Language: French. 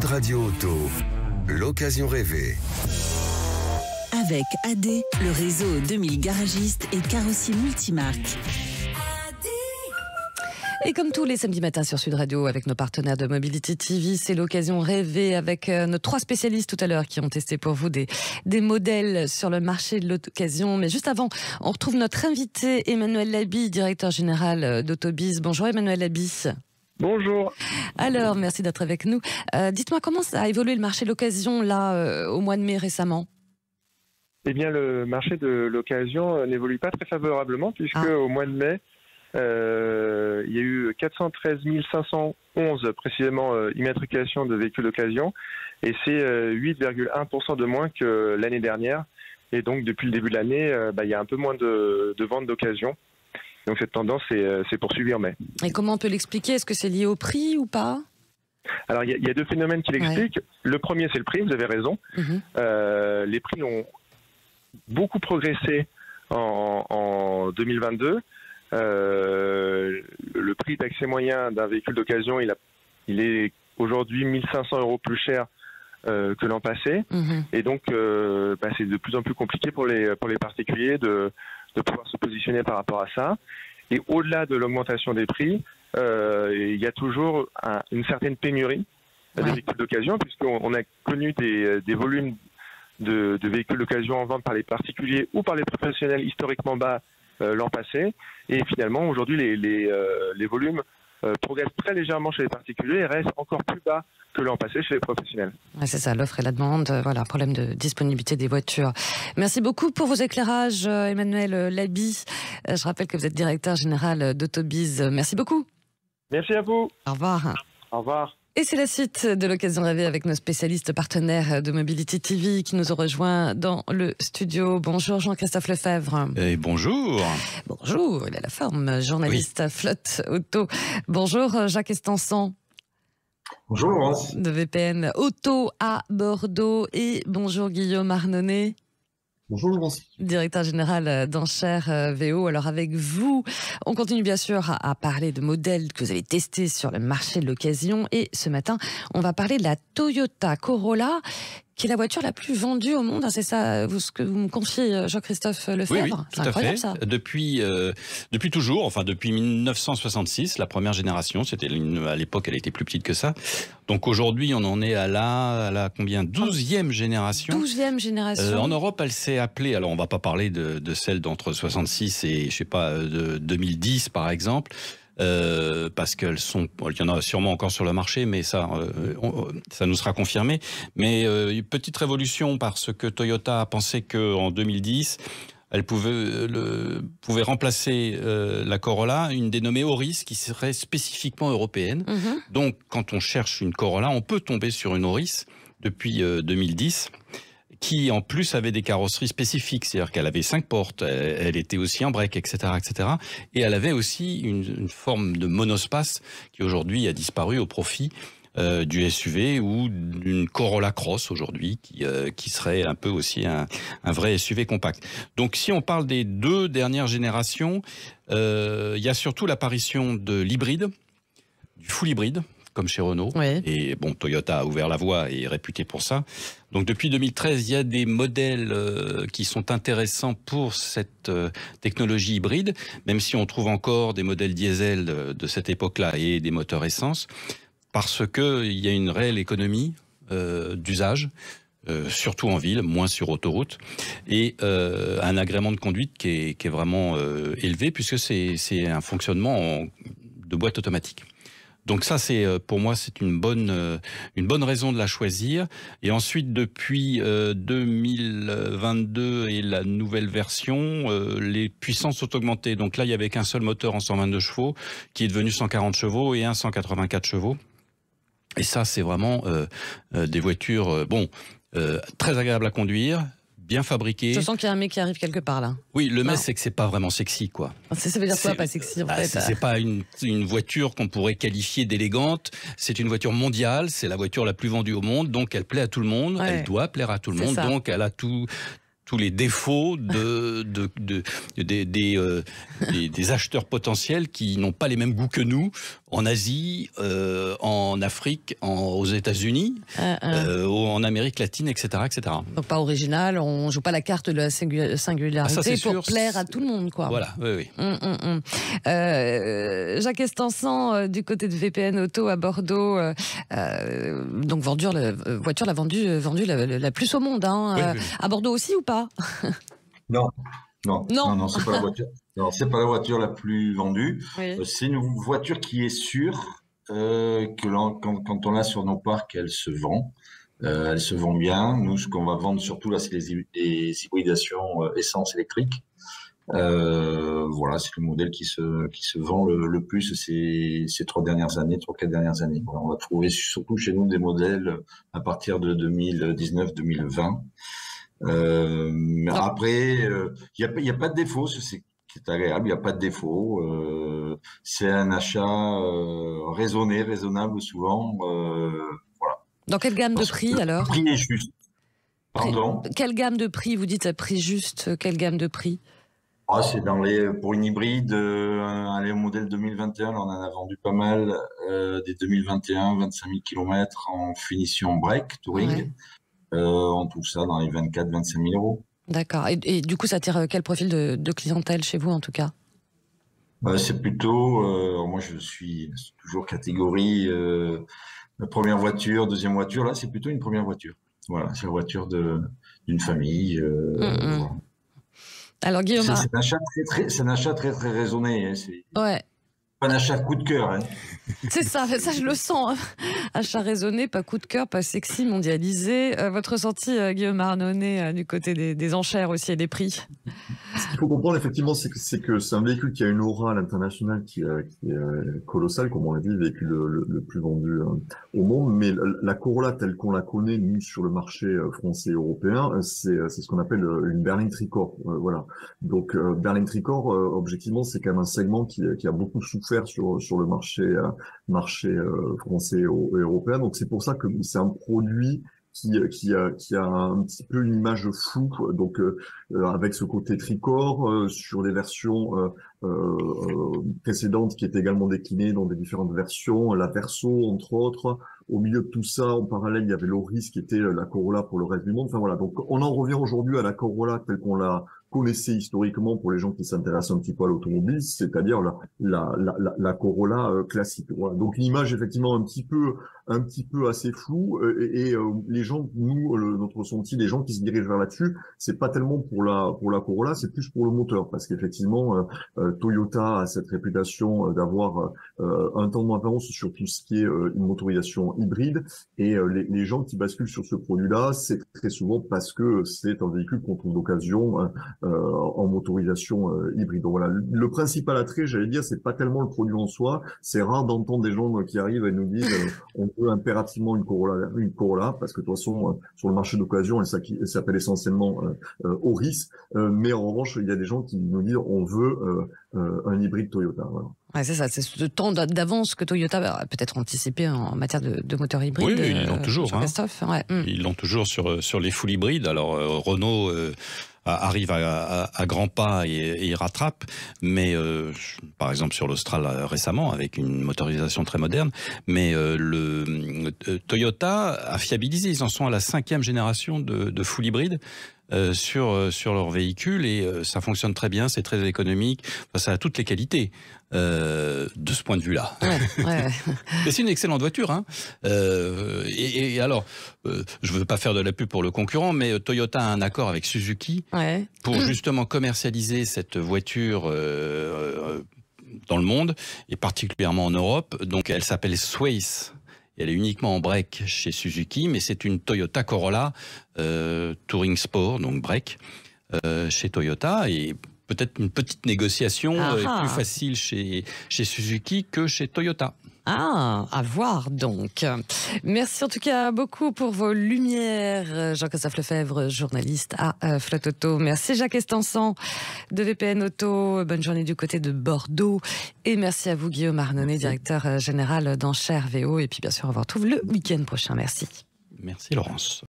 Radio Auto, l'occasion rêvée. Avec AD, le réseau 2000 garagistes et carrossiers multimarques. Et comme tous les samedis matins sur Sud Radio, avec nos partenaires de Mobility TV, c'est l'occasion rêvée avec nos 3 spécialistes tout à l'heure qui ont testé pour vous des modèles sur le marché de l'occasion. Mais juste avant, on retrouve notre invité Emmanuel Laby, directeur général d'Autobiz. Bonjour Emmanuel Laby. Bonjour. Alors, merci d'être avec nous. Dites-moi, comment ça a évolué le marché de l'occasion là au mois de mai récemment ? Eh bien, le marché de l'occasion n'évolue pas très favorablement puisque au mois de mai, il y a eu 413 511 précisément immatriculations de véhicules d'occasion et c'est 8,1% de moins que l'année dernière. Et donc, depuis le début de l'année, il y a un peu moins de ventes d'occasion. Donc, cette tendance s'est poursuivie en mai. Et comment on peut l'expliquer ? Est-ce que c'est lié au prix ou pas ? Alors, il y a 2 phénomènes qui l'expliquent. Ouais. Le premier, c'est le prix, vous avez raison. Les prix ont beaucoup progressé en 2022. Le prix taxé moyen d'un véhicule d'occasion, il est aujourd'hui 1 500 € plus cher que l'an passé. Et donc, c'est de plus en plus compliqué pour les particuliers de pouvoir se positionner par rapport à ça. Et au-delà de l'augmentation des prix, il y a toujours une certaine pénurie des véhicules d'occasion, puisqu'on a connu des volumes de véhicules d'occasion en vente par les particuliers ou par les professionnels historiquement bas l'an passé. Et finalement, aujourd'hui, les volumes progressent très légèrement chez les particuliers et restent encore plus bas que l'an passé chez les professionnels. Ouais, c'est ça, l'offre et la demande, voilà, problème de disponibilité des voitures. Merci beaucoup pour vos éclairages, Emmanuel Laby. Je rappelle que vous êtes directeur général d'Autobiz. Merci beaucoup. Merci à vous. Au revoir. Au revoir. Et c'est la suite de l'occasion rêvée avec nos spécialistes partenaires de Mobility TV qui nous ont rejoints dans le studio. Bonjour Jean-Christophe Lefebvre. Et bonjour. Bonjour, il a la forme, journaliste à Flotte Auto. Bonjour Jacques Estançon. Bonjour Laurence. De VPN Auto à Bordeaux. Et bonjour Guillaume Arnonnet. Bonjour Laurence. Directeur général d'Enchères VO. Alors avec vous, on continue bien sûr à parler de modèles que vous avez testés sur le marché de l'occasion. Et ce matin, on va parler de la Toyota Corolla, qui est la voiture la plus vendue au monde. C'est ça ce que vous me confiez, Jean-Christophe Lefebvre? Oui, tout à fait. Ça. Depuis toujours, enfin depuis 1966, la première génération, à l'époque elle était plus petite que ça. Donc aujourd'hui on en est à la combien 12e génération. 12e génération. En Europe elle s'est appelée, alors on va pas parler de celle d'entre 66 et je sais pas de 2010 par exemple. Parce il y en a sûrement encore sur le marché, mais ça nous sera confirmé. Mais une petite révolution parce que Toyota a pensé qu'en 2010, elle pouvait remplacer la Corolla, une dénommée Auris qui serait spécifiquement européenne. Donc, quand on cherche une Corolla, on peut tomber sur une Auris depuis 2010. Qui en plus avait des carrosseries spécifiques, c'est-à-dire qu'elle avait 5 portes, elle était aussi en break, etc., etc. Et elle avait aussi une forme de monospace qui aujourd'hui a disparu au profit du SUV ou d'une Corolla Cross aujourd'hui, qui serait un peu aussi un vrai SUV compact. Donc si on parle des 2 dernières générations, il y a surtout l'apparition de l'hybride, du full hybride, comme chez Renault. Oui. Et bon, Toyota a ouvert la voie et est réputé pour ça. Donc depuis 2013, il y a des modèles qui sont intéressants pour cette technologie hybride, même si on trouve encore des modèles diesel de cette époque-là et des moteurs essence, parce qu'il y a une réelle économie d'usage, surtout en ville, moins sur autoroute, et un agrément de conduite qui est vraiment élevé, puisque c'est un fonctionnement de boîte automatique. Donc ça, pour moi, c'est une bonne raison de la choisir. Et ensuite, depuis 2022 et la nouvelle version, les puissances ont augmenté. Donc là, il y avait qu'un seul moteur en 122 chevaux, qui est devenu 140 chevaux et un 184 chevaux. Et ça, c'est vraiment des voitures, très agréables à conduire, bien fabriqué. Je sens qu'il y a un mec qui arrive quelque part là. Oui, le mais c'est que c'est pas vraiment sexy, quoi. Ça veut dire quoi, pas sexy en fait? C'est pas une voiture qu'on pourrait qualifier d'élégante. C'est une voiture mondiale. C'est la voiture la plus vendue au monde, donc elle plaît à tout le monde. Ouais. Elle doit plaire à tout le monde. Donc elle a tous tous les défauts des acheteurs potentiels qui n'ont pas les mêmes goûts que nous en Asie, en Afrique, aux États-Unis, en Amérique latine, etc., etc. Donc pas original, on joue pas la carte de la singularité pour plaire à tout le monde, quoi. Voilà, oui. Jacques Estançon, du côté de VPN Auto à Bordeaux, donc voiture la vendue la plus au monde, hein. Oui. À Bordeaux aussi ou pas? Non, c'est pas la voiture. Non, c'est pas la voiture la plus vendue. Oui. C'est une voiture qui est sûre quand on l'a sur nos parcs, elle se vend. Elle se vend bien. Nous, ce qu'on va vendre surtout là, c'est les hybridations essence électrique. Voilà, c'est le modèle qui se vend le plus ces 3-4 dernières années. Voilà, on va trouver surtout chez nous des modèles à partir de 2019-2020. Après, il y a pas de défaut, c'est agréable, il n'y a pas de défaut. C'est un achat raisonnable souvent. Voilà. Dans quelle gamme de prix alors? Le prix est juste. Pardon? Quelle gamme de prix? Vous dites à prix juste, quelle gamme de prix? C'est pour une hybride, un modèle 2021, on en a vendu pas mal, des 2021, 25 000 km en finition break, touring. Ouais. On trouve ça dans les 24-25 000 euros. D'accord. Et du coup, ça attire quel profil de clientèle chez vous, en tout cas? C'est plutôt... moi, je suis toujours catégorie première voiture, deuxième voiture. Là, c'est plutôt une première voiture. Voilà, c'est la voiture d'une famille. Voilà. Alors, Guillaume... C'est un achat très raisonné. Hein. Ouais. Pas un achat coup de cœur. Hein. C'est ça je le sens. Achat raisonné, pas coup de cœur, pas sexy, mondialisé. Votre ressenti, Guillaume Arnonnet, du côté des enchères aussi et des prix? Ce qu'il faut comprendre effectivement, c'est que c'est un véhicule qui a une aura à l'international qui est colossale, comme on l'a dit, le véhicule le plus vendu au monde. Mais la Corolla telle qu'on la connaît, nous, sur le marché français et européen, c'est ce qu'on appelle une berline tricorps. Voilà. Donc, berline tricorps, objectivement, c'est quand même un segment qui a beaucoup souffert sur le marché français et européen. Donc, c'est pour ça que c'est un produit qui a un petit peu une image floue, donc avec ce côté tricorps sur les versions précédentes qui étaient également déclinées dans des différentes versions, la Verso entre autres. Au milieu de tout ça, en parallèle, il y avait l'Auris qui était la Corolla pour le reste du monde. Enfin voilà, donc on en revient aujourd'hui à la Corolla telle qu'on la connaissait historiquement pour les gens qui s'intéressent un petit peu à l'automobile, c'est-à-dire la Corolla classique. Voilà. Donc l'image effectivement un petit peu assez floue et les gens, nous, notre ressenti, les gens qui se dirigent vers là-dessus, c'est pas tellement pour la Corolla, c'est plus pour le moteur, parce qu'effectivement Toyota a cette réputation d'avoir un temps d'avance sur tout ce qui est une motorisation hybride, et les gens qui basculent sur ce produit-là, c'est très souvent parce que c'est un véhicule qu'on trouve d'occasion en motorisation hybride. Donc voilà, le principal attrait, j'allais dire, c'est pas tellement le produit en soi. C'est rare d'entendre des gens qui arrivent et nous disent on veut impérativement une Corolla, parce que de toute façon sur le marché d'occasion elle s'appelle essentiellement Auris, mais en revanche il y a des gens qui nous disent on veut un hybride Toyota. Voilà. Ouais, c'est ça, c'est ce temps d'avance que Toyota va peut-être anticiper en matière de moteur hybride. Oui, ils l'ont toujours. Ouais. Ils l'ont toujours sur les full hybrides. Alors Renault arrive à grands pas et rattrape, mais par exemple sur l'Austral récemment avec une motorisation très moderne, mais Toyota a fiabilisé, ils en sont à la 5e génération de full hybride sur leur véhicule, et ça fonctionne très bien, c'est très économique, enfin, ça a toutes les qualités de ce point de vue-là. Ouais. Mais c'est une excellente voiture, hein. Et alors, je veux pas faire de la pub pour le concurrent, mais Toyota a un accord avec Suzuki pour justement commercialiser cette voiture dans le monde et particulièrement en Europe. Donc elle s'appelle Sways. Elle est uniquement en break chez Suzuki, mais c'est une Toyota Corolla Touring Sport, donc break, chez Toyota. Et peut-être une petite négociation est plus facile chez Suzuki que chez Toyota. À voir donc. Merci en tout cas beaucoup pour vos lumières, Jean-Christophe Lefebvre, journaliste à Flotte Auto. Merci Jacques Estançon de VPN Auto. Bonne journée du côté de Bordeaux. Et merci à vous Guillaume Arnonnet, directeur général d'Enchères VO. Et puis bien sûr, on vous retrouve le week-end prochain. Merci. Merci Laurence.